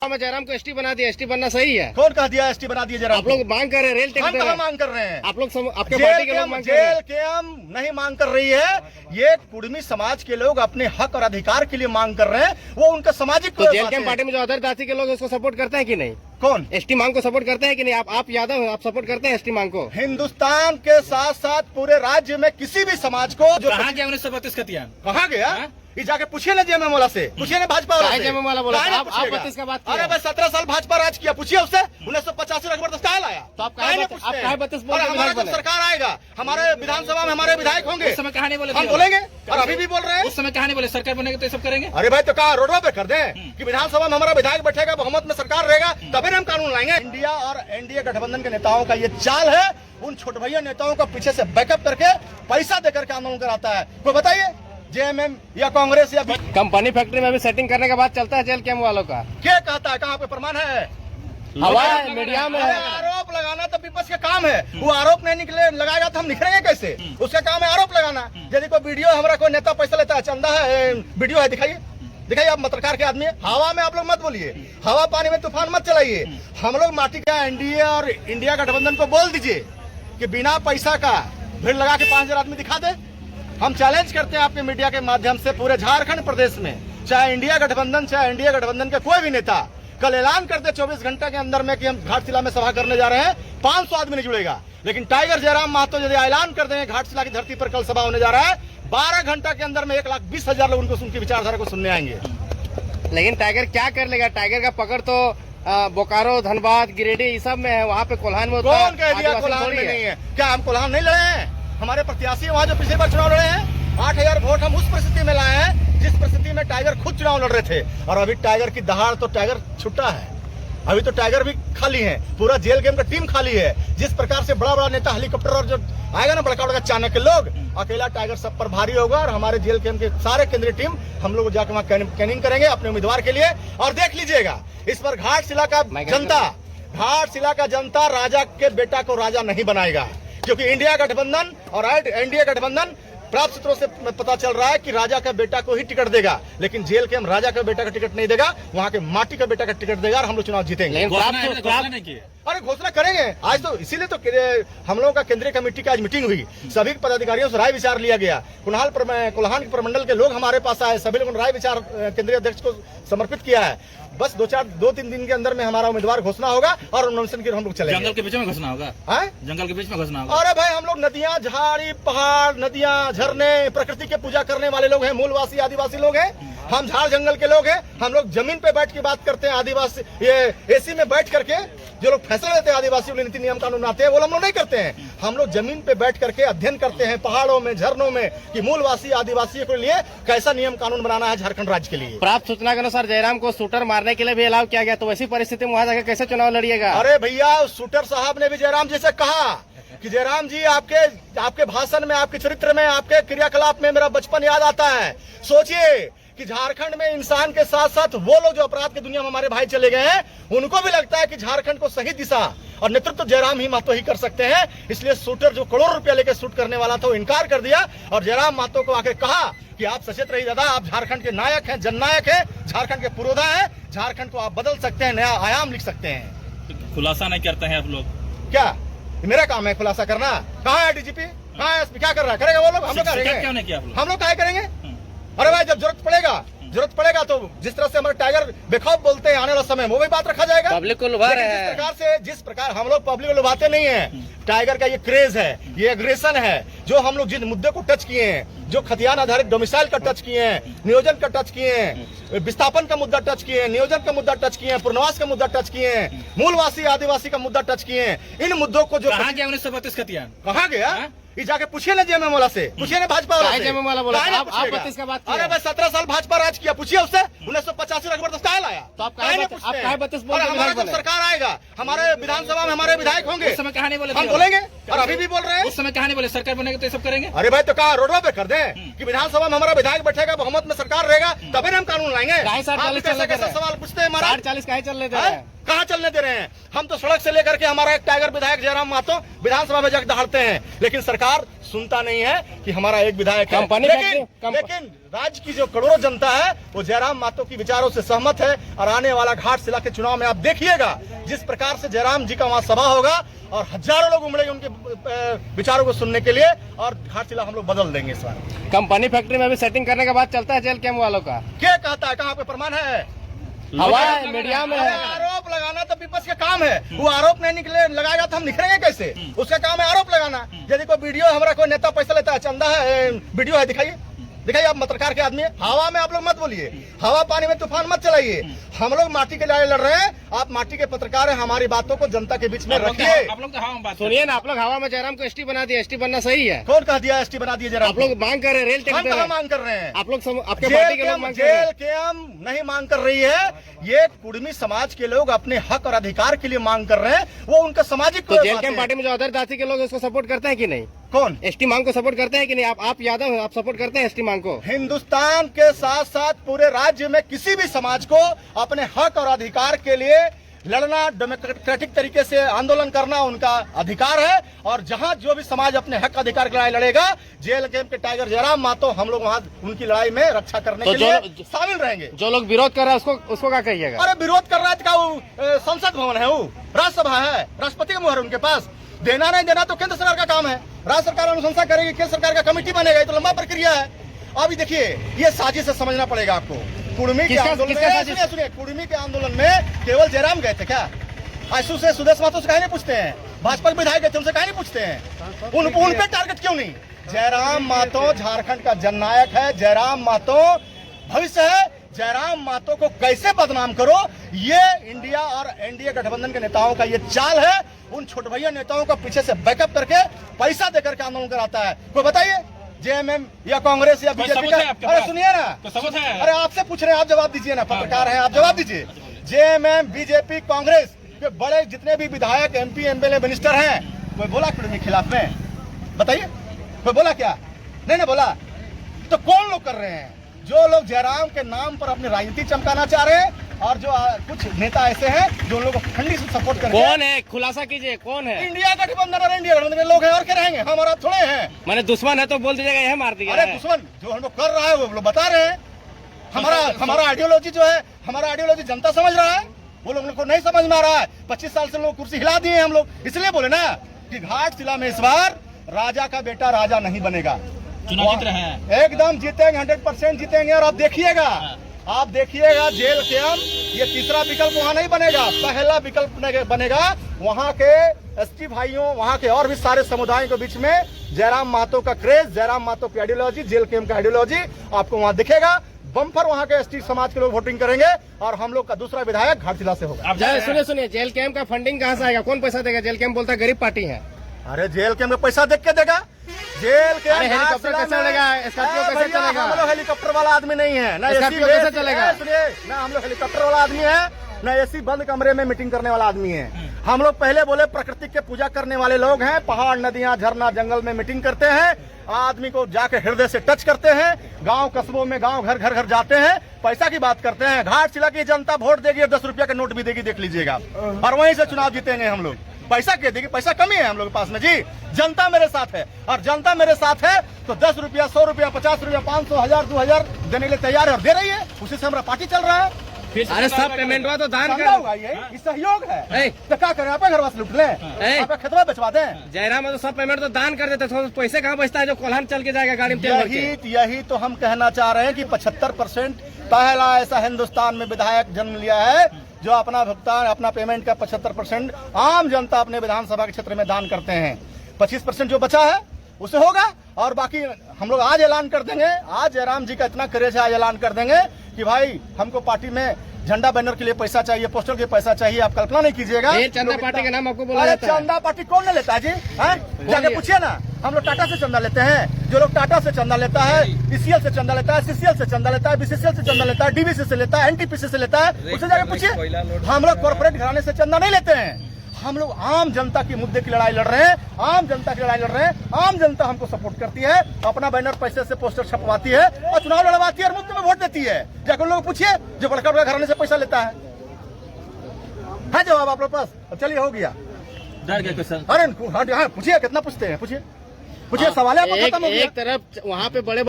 जयराम को एसटी बना दिया, एसटी बनना सही है? कौन कह दिया एसटी बना दिया जयराम? आप लोग मांग कर रहे हैं, रेल टैक्स हम कहाँ मांग कर रहे हैं? आप लोग आपके पार्टी के लोग मांग कर रहे हैं। जेल के हम नहीं मांग कर रही है, ये कुर्मी समाज के लोग अपने हक और अधिकार के लिए मांग कर रहे हैं। वो उनका सामाजिक तो जेल के पार्टी में जो अदर जाति के लोग उसको सपोर्ट करते हैं कि नहीं? कौन एसटी मांग को सपोर्ट करते हैं कि नहीं? आप यादव आप सपोर्ट करते हैं एसटी मांग को? हिंदुस्तान के साथ साथ पूरे राज्य में किसी भी समाज को जो कहाँ गया 1932 खतियान? कहाँ गया? ये जाके पूछिए ना जेएमएम वाला से, पूछिए ना भाजपा वाला से। जेएमएम वाला बोला आप 32 का बात किया। अरे भाई 17 साल भाजपा राज किया, पूछिए उससे 1985 में जबरदस्त क्या लाया? तो आप काहे 32 बोल रहे हैं? हमारा जब सरकार आएगा, हमारे विधानसभा में हमारे विधायक होंगे, उस समय कहा नहीं बोले? हम बोलेंगे और अभी भी बोल रहे हैं। उस समय कहा नहीं बोले सरकार बनेगी तो ये सब करेंगे? अरे भाई तो कहा रोडवा पे कर दें कि विधानसभा में हमारा विधायक बैठेगा, बहुमत में सरकार रहेगा, तभी हम कानून लाएंगे। इंडिया और एनडीए गठबंधन के नेताओं का ये चाल है, उन छोटे भैया नेताओं को पीछे से बैकअप करके पैसा देकर के आंदोलन कराता है। कोई बताइए जेएमएम या कांग्रेस या कंपनी फैक्ट्री में भी सेटिंग करने के बाद चलता है जेल कैम्प वालों का? क्या कहता है? कहाँ पे प्रमाण है? हवा है, मीडिया में है। आरोप लगाना तो विपक्ष का काम है। वो आरोप नहीं निकले लगाएगा तो हम निखरेंगे कैसे? उसका काम है आरोप लगाना। यदि कोई वीडियो हमारा कोई नेता पैसा लेता है, चंदा है, वीडियो है, दिखाइए दिखाइए। आप पत्रकार के आदमी, हवा में आप लोग मत बोलिए, हवा पानी में तूफान मत चलाइए। हम लोग माटी का एनडीए और इंडिया गठबंधन को बोल दीजिए कि बिना पैसा का भीड़ लगा के 5000 आदमी दिखा दे। हम चैलेंज करते हैं आपके मीडिया के माध्यम से पूरे झारखंड प्रदेश में, चाहे इंडिया गठबंधन चाहे एनडीए गठबंधन के कोई भी नेता कल ऐलान कर दे 24 घंटे के अंदर में कि हम घाटशिला में सभा करने जा रहे हैं, 500 आदमी नहीं जुड़ेगा। लेकिन टाइगर जयराम महतो यदि ऐलान कर देंगे घाटशिला की धरती पर कल सभा होने जा रहा है, 12 घंटा के अंदर में 1,20,000 लोग उनको उनकी विचारधारा को सुनने आएंगे। लेकिन टाइगर क्या कर लेगा? टाइगर का पकड़ तो बोकारो, धनबाद, गिरिडीह ये सब में है, वहाँ पे कोल्हान में कौन कह दिया कोल्हान में नहीं है? क्या हम कोल्हान नहीं लड़े हैं? हमारे प्रत्याशी वहाँ जो पिछली बार चुनाव लड़े हैं, 8,000 वोट हम उस परिस्थिति में लाए हैं जिस परिस्थिति में टाइगर खुद चुनाव लड़ रहे थे। और अभी टाइगर की दहाड़ तो टाइगर छुट्टा है, अभी तो टाइगर भी खाली है, पूरा जेल गेम का टीम खाली है। जिस प्रकार से बड़ा बड़ा नेता हेलीकॉप्टर और जो आएगा ना बड़का बड़का चाणक्य लोग, अकेला टाइगर सब पर भारी होगा। और हमारे जेल गेम के सारे केंद्रीय टीम हम लोग जाकर वहाँ कैनिंग करेंगे अपने उम्मीदवार के लिए। और देख लीजिएगा इस पर घाटशिला का जनता राजा के बेटा को राजा नहीं बनाएगा, क्योंकि इंडिया गठबंधन और एनडीए गठबंधन प्राप्त सूत्रों से पता चल रहा है कि राजा का बेटा को ही टिकट देगा। लेकिन जेल के हम राजा का बेटा का टिकट नहीं देगा, वहाँ के माटी का बेटा का टिकट देगा और हम लोग चुनाव जीतेंगे। अरे घोषणा करेंगे आज तो, इसीलिए तो हम लोगों का केंद्रीय कमेटी की आज मीटिंग हुई, सभी पदाधिकारियों से राय विचार लिया गया। कोल्हान प्रमंडल के लोग हमारे पास आए, सभी लोगों ने राय विचार केंद्रीय अध्यक्ष को समर्पित किया है। बस 2-3 दिन के अंदर में हमारा उम्मीदवार घोषणा होगा और नॉमिनेशन की हम लोग चलेंगे। जंगल के बीच में घोषणा होगा? जंगल के बीच में घोषणा होगा? अरे भाई हम लोग नदियां, झाड़ी, पहाड़, नदियां, झरने, प्रकृति के पूजा करने वाले लोग हैं, मूलवासी आदिवासी लोग हैं। हम झाड़ जंगल के लोग हैं। हम लोग जमीन पे बैठ के बात करते हैं, आदिवासी ये एसी में बैठ करके जो लोग फैसला लेते हैं आदिवासी नीति नियम कानून आते हैं, वो हम लोग नहीं करते हैं। हम लोग जमीन पे बैठ करके अध्ययन करते हैं पहाड़ों में, झरनों में, कि मूलवासी आदिवासियों के लिए कैसा नियम कानून बनाना है झारखंड राज्य के लिए। प्राप्त सूचना के अनुसार जयराम को शूटर मारने के लिए भी अलाउ किया गया, तो वैसी परिस्थिति में वहाँ जाकर कैसे चुनाव लड़िएगा? अरे भैया शूटर साहब ने भी जयराम जी से कहा कि जयराम जी आपके भाषण में, आपके चरित्र में, आपके क्रियाकलाप में मेरा बचपन याद आता है। सोचिए कि झारखंड में इंसान के साथ साथ वो लोग जो अपराध की दुनिया में हमारे भाई चले गए हैं, उनको भी लगता है कि झारखंड को सही दिशा और नेतृत्व जयराम ही महतो ही कर सकते हैं। इसलिए शूटर जो करोड़ रुपया लेकर शूट करने वाला था वो इनकार कर दिया और जयराम महतो को आकर कहा कि आप सचेत रहिए दादा, आप झारखंड के नायक हैं, जननायक हैं, झारखंड के पुरोधा हैं, झारखंड को आप बदल सकते हैं, नया आयाम लिख सकते हैं। खुलासा नहीं करते हैं आप लोग? क्या मेरा काम है खुलासा करना? कहाँ है डीजीपी, कहाँ है एसपी, क्या कर रहा है? करेगा वो लोग, हम लोग करेंगे। क्यों नहीं किया हम लोग क्या करेंगे? अरे भाई जब जरूरत पड़ेगा तो जिस तरह से हमारे टाइगर बेखौफ बोलते हैं आने वाला समय वो भी बात रखा जाएगा। पब्लिक को लुभा रहे हैं। जिस प्रकार हम लोग पब्लिक को लुभाते नहीं है, टाइगर का ये क्रेज है, ये एग्रेशन है। जो हम लोग जिन मुद्दे को टच किए हैं, जो खतियान आधारित डोमिसाइल का टच किए हैं, नियोजन का टच किए हैं, विस्थापन का मुद्दा टच किए हैं, नियोजन का मुद्दा टच किए हैं, पुनर्वास का मुद्दा टच किए हैं, मूलवासी आदिवासी का मुद्दा टच किए हैं, इन मुद्दों को जो कहाँ गया 1932 खतियान? कहाँ गया? ये जाके पूछिए ना जेएमएम वाला से, पूछिए ना भाजपा वाला से। जेएमएम वाला बोला आप 32 का बात किया। अरे भाई 17 साल भाजपा राज किया, पूछिए उससे 1985 में जबरदस्त क्या लाया? तो आप काहे 32 बोल रहे हैं? हमारा जब सरकार आएगा, हमारे विधानसभा में हमारे विधायक होंगे, उस समय कहा नहीं बोले? हम बोलेंगे और अभी भी बोल रहे हैं। उस समय कहा नहीं बोले सरकार बनेगी तो ये सब करेंगे? अरे भाई तो कहा रोडवा पे कर दें कि विधानसभा में हमारा विधायक बैठेगा, बहुमत में सरकार रहेगा, तभी हम कानून लाएंगे। सवाल पूछते हैं 40 काहे चल रहे थे? कहाँ चलने दे रहे हैं? हम तो सड़क से लेकर के हमारा एक टाइगर विधायक जयराम महतो विधानसभा में जाकर दहाड़ते हैं, लेकिन सरकार सुनता नहीं है कि हमारा एक विधायक है। लेकिन राज्य की जो करोड़ों जनता है वो जयराम महतो की विचारों से सहमत है, और आने वाला घाटशिला के चुनाव में आप देखिएगा जिस प्रकार से जयराम जी का वहां सभा होगा और हजारों लोग उमड़ेंगे उनके विचारों को सुनने के लिए, और घाटशिला हम लोग बदल देंगे इस बार। कंपनी फैक्ट्री में भी सेटिंग करने के बाद चलता है जेल कैम्प वालों का। क्या कहता है? कहाँ पे प्रमाण है? हवा मीडिया में है। आरोप लगाना तो विपक्ष का काम है। वो आरोप नहीं निकले लगाएगा तो हम निखरेंगे कैसे? उसका काम है आरोप लगाना। यदि कोई वीडियो हमारा कोई नेता पैसा लेता है, चंदा है, वीडियो है, दिखाइए दिखाइए। आप पत्रकार के आदमी है, हवा में आप लोग मत बोलिए, हवा पानी में तूफान मत चलाइए। हम लोग माटी के लड़ाई लड़ रहे हैं, आप माटी के पत्रकार हैं, हमारी बातों को जनता के बीच में रखिए। आप लोग हवा में बात सुनिए ना, आप लोग हवा में जयराम को एसटी बना दिया, एसटी बनना सही है? कौन कह दिया एसटी बना दिए? जरा आप लोग मांग कर रहे हैं, रेल हम टिकट कहाँ मांग कर रहे हैं? आप लोग आपके पार्टी के लोग मांग कर रहे हैं। जेल कैम नहीं मांग कर रही है, ये कुर्मी समाज के लोग अपने हक और अधिकार के लिए मांग कर रहे हैं। वो उनका सामाजिक तो जेल कैम्प पार्टी में जो अदर जाति के लोग उसको सपोर्ट करते हैं कि नहीं? कौन? एसटी मांग को सपोर्ट करते हैं कि नहीं? आप यादव हैं, आप सपोर्ट करते हैं एसटी मांग को? हिंदुस्तान के साथ साथ पूरे राज्य में किसी भी समाज को अपने हक और अधिकार के लिए लड़ना, डेमोक्रेटिक तरीके से आंदोलन करना उनका अधिकार है, और जहां जो भी समाज अपने हक अधिकार की लड़ाई लड़ेगा, जेल कैंप के टाइगर जयराम महतो हम लोग वहां उनकी लड़ाई में रक्षा करने के लिए शामिल रहेंगे। जो लोग विरोध कर रहे हैं उसको क्या कहिएगा? अरे विरोध कर रहा है तो क्या संसद भवन है? वो राज्यसभा है, राष्ट्रपति का मुहर उनके पास। देना नहीं देना तो केंद्र सरकार का काम है, राज्य सरकार अनुशंसा करेगी, केंद्र सरकार का कमेटी बनेगा, ये तो लंबा प्रक्रिया है। अभी देखिए ये साजिश से समझना पड़ेगा आपको। कुर्मी के आंदोलन में सुनिए, कुर्मी के आंदोलन में केवल जयराम गए थे क्या? आशु से सुदेश महतो से काहे नहीं पूछते हैं? भाजपा के विधायक गए थे, उनसे काहे नहीं पूछते हैं? उन पे टारगेट क्यों नहीं? जयराम महतो झारखंड का जननायक है, जयराम महतो भविष्य है। जयराम महतो को कैसे बदनाम करो, ये इंडिया और एनडीए गठबंधन के नेताओं का ये चाल है। उन छोटे भैया नेताओं को पीछे से बैकअप करके पैसा देकर के आंदोलन कराता है। कोई बताइए, जेएमएम या कांग्रेस या बीजेपी का? अरे सुनिए ना, अरे आपसे पूछ रहे हैं, आप जवाब दीजिए ना, पत्रकार हैं, आप जवाब दीजिए। जेएमएम, बीजेपी, कांग्रेस के बड़े जितने भी विधायक, एमपी, एमएलए, मिनिस्टर हैं, कोई बोला कुर्मी के खिलाफ में? बताइए, कोई बोला क्या? नहीं ना बोला। तो कौन लोग कर रहे हैं? जो लोग जयराम के नाम पर अपनी राजनीति चमकाना चाह रहे हैं, और जो कुछ नेता ऐसे हैं जो लोगों को ठंडी से सपोर्ट कर रहे हैं। कौन है? खुलासा कीजिए, कौन है? इंडिया गठबंधन और एनडीए गठबंधन के लोग हैं, और क्या रहेंगे? हम और थोड़े हैं। मैंने दुश्मन है तो बोल दीजिएगा यह मार दिया। अरे दुश्मन जो हम लोग कर रहा है वो लोग बता रहे हैं। हमारा आइडियोलॉजी जो है, हमारा आइडियोलॉजी जनता समझ रहा है, वो लोग को नहीं समझ में आ रहा है। 25 साल से लोग कुर्सी हिला दिए हम लोग, इसलिए बोले ना कि घाटशिला में इस बार राजा का बेटा राजा नहीं बनेगा। चुनाव जीत रहे हैं, एकदम जीतेंगे, 100% जीतेंगे। और आप देखिएगा जेल कैंप, ये तीसरा विकल्प वहाँ नहीं बनेगा, पहला विकल्प बनेगा वहाँ के एसटी भाइयों, वहाँ के और भी सारे समुदायों के बीच में जयराम महतो का क्रेज, जयराम महतो की आइडियोलॉजी, जेल कैंप का आइडियोलॉजी आपको वहाँ दिखेगा। बम्पर वहाँ के एसटी समाज के लोग वोटिंग करेंगे, और हम लोग का दूसरा विधायक घाटशिला से होगा। सुनिए, जेल कैंप का फंडिंग कहाँ से आएगा? कौन पैसा देगा? जेल कैंप बोलता है गरीब पार्टी है। अरे जेल कैंप में पैसा देख के देगा? जेल के हेलीकॉप्टर कैसे चलेगा? स्कॉर्पियो कैसे चलेगा? हम लोग हेलीकॉप्टर वाला आदमी नहीं है ना, स्कॉर्पियो कैसे चलेगा? सुनिए ना, हम लोग हेलीकॉप्टर वाला आदमी है ना, एसी बंद कमरे में मीटिंग करने वाला आदमी है। हम लोग पहले बोले प्रकृति के पूजा करने वाले लोग हैं, पहाड़, नदियां, झरना, जंगल में मीटिंग करते हैं, आदमी को जाके हृदय से टच करते हैं, गांव कस्बों में, गांव घर जाते हैं, पैसा की बात करते हैं। घाटशिला की जनता वोट देगी और 10 रुपया का नोट भी देगी, देख लीजिएगा, और वहीं से चुनाव जीतेंगे हम लोग। पैसा क्या देगी? पैसा कमी है हम लोग के पास में जी। जनता मेरे साथ है, और जनता मेरे साथ है तो 10 रुपया, 100 रुपया, 50 रुपया, 500, 1000, 2000 देने के लिए तैयार है, और दे रही है। उसी से हमारा पार्टी चल रहा है। अरे सब पेमेंट हुआ तो दान कर होगा, ये सहयोग है। तो क्या करें? आप घर वास लूट लें, आपका खेतवा बेचवा दें? जयराम तो सब पेमेंट तो दान कर देते, तो पैसे कहाँ बचता है जो कोल्हान चल के जाएगा गाड़ी में? यही तो हम कहना चाह रहे हैं कि 75% पहला ऐसा हिंदुस्तान में विधायक जन्म लिया है जो अपना भुगतान, अपना पेमेंट का 75% आम जनता अपने विधानसभा के क्षेत्र में दान करते हैं। 25% जो बचा है उसे होगा, और बाकी हम लोग आज ऐलान कर देंगे। आज जयराम जी का इतना क्रेज है, आज ऐलान कर देंगे कि भाई हमको पार्टी में झंडा बैनर के लिए पैसा चाहिए, पोस्टर के लिए पैसा चाहिए। आप कल्पना नहीं कीजिएगा, चंदा पार्टी का नाम आपको बोला जाता है। चंदा पार्टी कौन नहीं लेता है जी? जाके पूछिए ना। हम लोग टाटा से चंदा लेते हैं, जो लोग टाटा से चंदा लेता है, ईसीएल से चंदा लेता है, सीसीएल से चंदा लेता है, बीसीसीएल से चंदा लेता है, डीवीसी से लेता है, एनटीपीसी से लेता है, उससे जाके पूछिए। हम लोग कॉर्पोरेट घराने से चंदा नहीं लेते हैं, हम लोग आम जनता की मुद्दे की लड़ाई लड़ रहे हैं, आम जनता की लड़ाई लड़ रहे हैं। आम जनता हमको सपोर्ट करती है, अपना बैनर पैसे से पोस्टर छपवाती है, और चुनाव लड़वाती है, और मुफ्त में वोट देती है। जाकर लोग पूछिए जो बड़का बड़का घराने से पैसा लेता है। है जवाब आप लोग पास? अब चलिए हो गया। डर गया क्वेश्चन। अरे हाँ पूछिए, कितना पूछते हैं, पूछिए सवाल है आपका खत्म हो गया। एक तरफ वहाँ पे बड़े